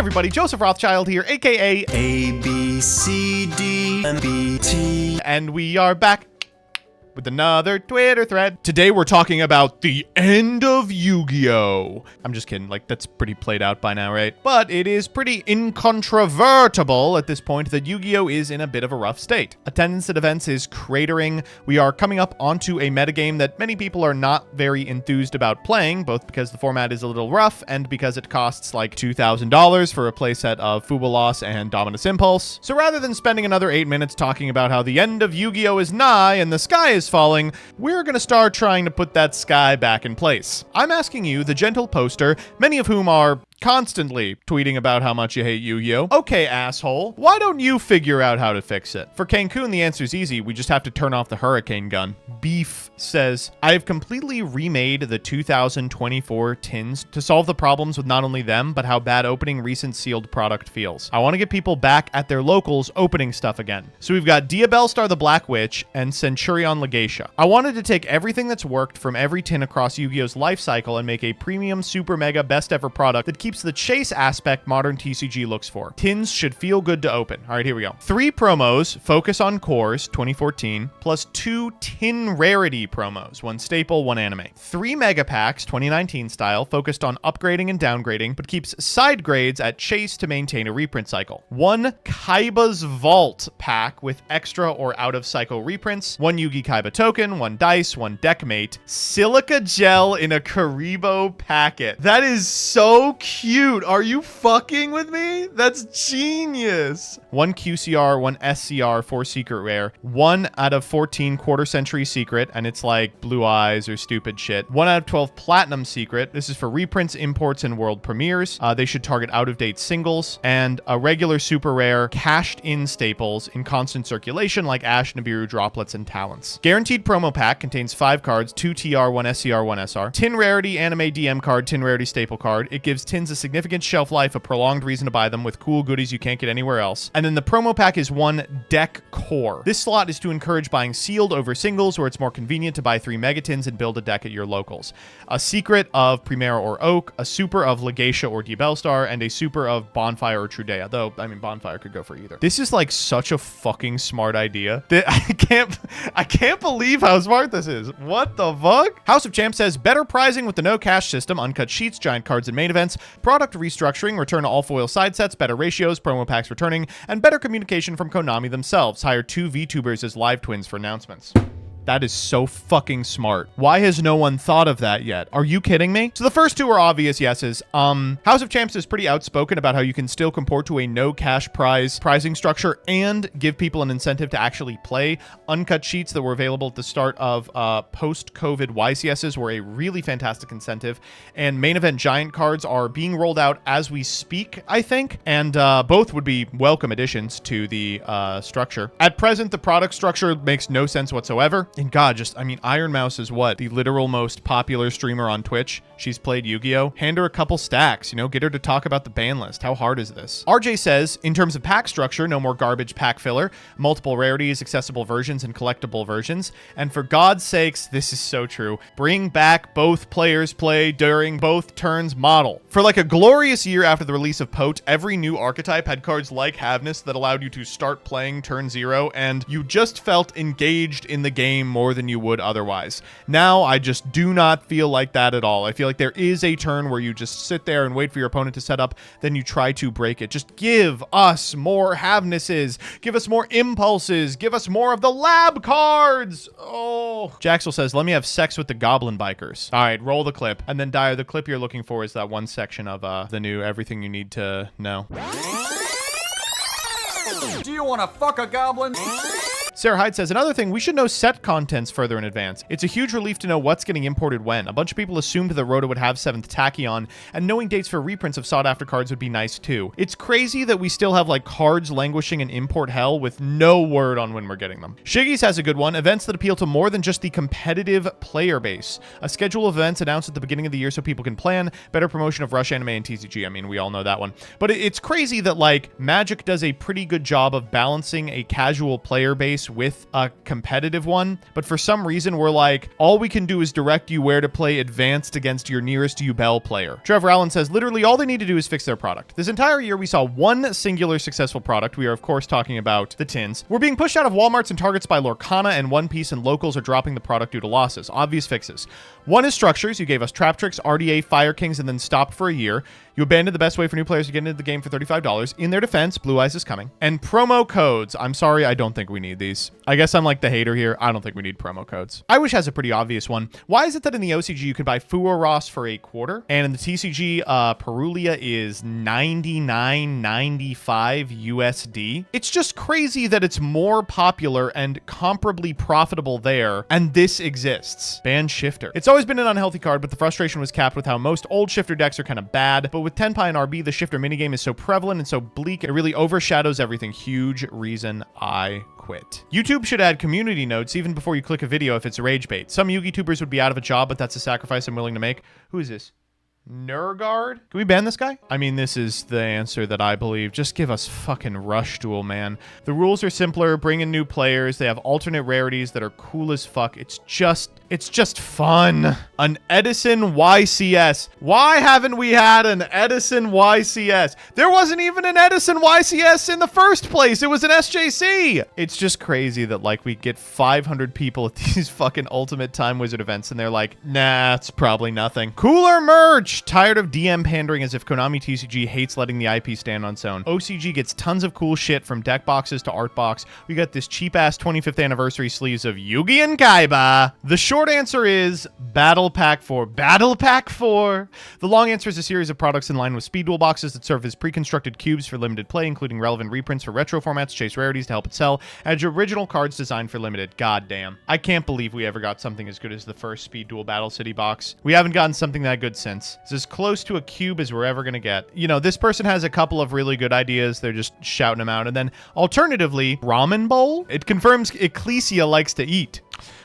everybody, Joseph Rothschild here, aka ABCDMBT, and we are back with another Twitter thread. Today we're talking about the end of Yu-Gi-Oh! I'm just kidding, like that's pretty played out by now, right? But it is pretty incontrovertible at this point that Yu-Gi-Oh! Is in a bit of a rough state. Attendance at events is cratering. We are coming up onto a metagame that many people are not very enthused about playing, both because the format is a little rough and because it costs like $2,000 for a playset of Fuba Loss and Dominus Impulse. So rather than spending another 8 minutes talking about how the end of Yu-Gi-Oh! Is nigh and the sky is falling, we're gonna start trying to put that sky back in place. I'm asking you, the gentle poster, many of whom are constantly tweeting about how much you hate Yu-Gi-Oh! Okay, asshole, why don't you figure out how to fix it? For Cancun, the answer's easy. We just have to turn off the hurricane gun. Beef says, I have completely remade the 2024 tins to solve the problems with not only them, but how bad opening recent sealed product feels. I want to get people back at their locals opening stuff again. So we've got diaBellstar the Black Witch and Centurion Legatia. I wanted to take everything that's worked from every tin across Yu-Gi-Oh!'s life cycle and make a premium super mega best ever product that keeps the chase aspect modern TCG looks for. Tins should feel good to open. All right, here we go. 3 promos, focus on cores, 2014, plus 2 tin rarity promos, 1 staple, 1 anime. 3 mega packs, 2019 style, focused on upgrading and downgrading, but keeps side grades at chase to maintain a reprint cycle. 1 Kaiba's Vault pack with extra or out of cycle reprints, 1 Yugi Kaiba token, 1 dice, 1 deckmate, silica gel in a Karibo packet. That is so cute. Are you fucking with me? That's genius. 1 QCR, 1 SCR, 4 secret rare, 1 out of 14 quarter century secret, and it's like Blue Eyes or stupid shit. 1 out of 12 platinum secret. This is for reprints, imports, and world premieres. They should target out-of-date singles, and a regular super rare cashed in staples in constant circulation like Ash, Nibiru, Droplets, and Talents. Guaranteed promo pack contains 5 cards, 2 TR, 1 SCR, 1 SR. Tin rarity anime DM card, tin rarity staple card. It gives tins a significant shelf life, a prolonged reason to buy them with cool goodies you can't get anywhere else. And then the promo pack is 1 deck core. This slot is to encourage buying sealed over singles, where it's more convenient to buy 3 megatins and build a deck at your locals. A secret of Primera or Oak, a super of Legatia or diaBellstar, and a super of Bonfire or Trudea, though, I mean, Bonfire could go for either. This is like such a fucking smart idea. I can't believe how smart this is. What the fuck? House of Champs says, better prizing with the no cash system, uncut sheets, giant cards, and main events, product restructuring, return to all foil side sets, better ratios, promo packs returning, and better communication from Konami themselves. Hire 2 VTubers as live twins for announcements. That is so fucking smart. Why has no one thought of that yet? Are you kidding me? So the first 2 are obvious yeses. House of Champs is pretty outspoken about how you can still comport to a no cash pricing structure and give people an incentive to actually play. Uncut sheets that were available at the start of post-COVID YCSs were a really fantastic incentive. And main event giant cards are being rolled out as we speak, I think. And both would be welcome additions to the structure. At present, the product structure makes no sense whatsoever. And God, I mean, Iron Mouse is what? The literal most popular streamer on Twitch. She's played Yu-Gi-Oh! Hand her a couple stacks, you know, get her to talk about the ban list. How hard is this? RJ says, in terms of pack structure, no more garbage pack filler, multiple rarities, accessible versions, and collectible versions. And for God's sakes, this is so true. Bring back both players play during both turns model. For like a glorious year after the release of Pote, every new archetype had cards like Havness that allowed you to start playing turn 0, and you just felt engaged in the game more than you would otherwise. Now, I just do not feel like that at all. I feel like there is a turn where you just sit there and wait for your opponent to set up, then you try to break it. Just give us more Havnesses. Give us more Impulses. Give us more of the lab cards. Oh. Jaxel says, let me have sex with the Goblin Bikers. All right, roll the clip. And then, Dyer, the clip you're looking for is that one section of the new Everything You Need to Know. Do you want to fuck a goblin? Sarah Hyde says, another thing, we should know set contents further in advance. It's a huge relief to know what's getting imported when. A bunch of people assumed that Rhoda would have 7th Tachyon, and knowing dates for reprints of sought-after cards would be nice too. It's crazy that we still have like cards languishing in import hell with no word on when we're getting them. Shiggy's has a good one. Events that appeal to more than just the competitive player base. A schedule of events announced at the beginning of the year so people can plan. Better promotion of Rush Anime and TCG. I mean, we all know that one. But it's crazy that like Magic does a pretty good job of balancing a casual player base interface with a competitive one, but for some reason we're like, all we can do is direct you where to play advanced against your nearest Yubel player. Trevor Allen says, literally all they need to do is fix their product. This entire year we saw one singular successful product. We are of course talking about the tins. We're being pushed out of Walmarts and Targets by Lorcana and One Piece, and locals are dropping the product due to losses. Obvious fixes. One is structures. You gave us Trap Tricks, RDA, Fire Kings, and then stopped for a year. You abandoned the best way for new players to get into the game for $35. In their defense, Blue Eyes is coming. And promo codes. I'm sorry, I don't think we need these. I guess I'm like the hater here. I don't think we need promo codes. I Wish has a pretty obvious one. Why is it that in the OCG you could buy Fuaros for a quarter, and in the TCG, Perulia is $99.95 USD? It's just crazy that it's more popular and comparably profitable there, and this exists. Ban Shifter. It's always been an unhealthy card, but the frustration was capped with how most old Shifter decks are kind of bad, but with Tenpai and RB, the Shifter minigame is so prevalent and so bleak, it really overshadows everything. Huge reason I quit. YouTube should add community notes even before you click a video if it's rage bait. Some Yugi-tubers would be out of a job, but that's a sacrifice I'm willing to make. Who is this? Nurgard? Can we ban this guy? I mean, this is the answer that I believe. Just give us fucking Rush Duel, man. The rules are simpler, bring in new players, they have alternate rarities that are cool as fuck. It's just fun. An Edison YCS. Why haven't we had an Edison YCS? There wasn't even an Edison YCS in the first place. It was an SJC. It's just crazy that like we get 500 people at these fucking Ultimate Time Wizard events and they're like, nah, it's probably nothing. Cooler merch. Tired of DM pandering as if Konami TCG hates letting the IP stand on its own. OCG gets tons of cool shit from deck boxes to art box. We got this cheap ass 25th anniversary sleeves of Yugi and Kaiba. The short answer is Battle Pack 4. Battle Pack 4. The long answer is a series of products in line with Speed Duel boxes that serve as pre-constructed cubes for limited play, including relevant reprints for retro formats, chase rarities to help it sell, and original cards designed for limited. God damn. I can't believe we ever got something as good as the first Speed Duel Battle City box. We haven't gotten something that good since. It's as close to a cube as we're ever going to get. You know, this person has a couple of really good ideas. They're just shouting them out. And then alternatively, Ramen Bowl. It confirms Ecclesia likes to eat.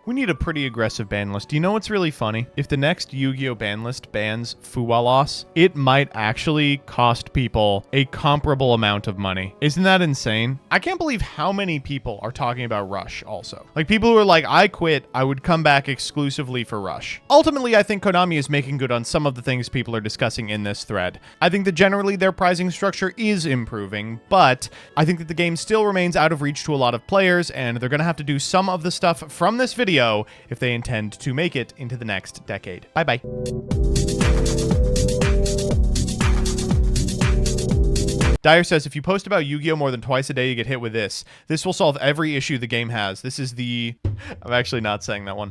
We need a pretty aggressive ban list. Do you know what's really funny? If the next Yu-Gi-Oh ban list bans Fuwalos, it might actually cost people a comparable amount of money. Isn't that insane? I can't believe how many people are talking about Rush also. Like people who are like, I quit, I would come back exclusively for Rush. Ultimately, I think Konami is making good on some of the things people are discussing in this thread. I think that generally their pricing structure is improving, but I think that the game still remains out of reach to a lot of players, and they're going to have to do some of the stuff from this video if they intend to make it into the next decade. Bye-bye. Dyer says, if you post about Yu-Gi-Oh more than twice a day, you get hit with this. This will solve every issue the game has. This is the... I'm actually not saying that one.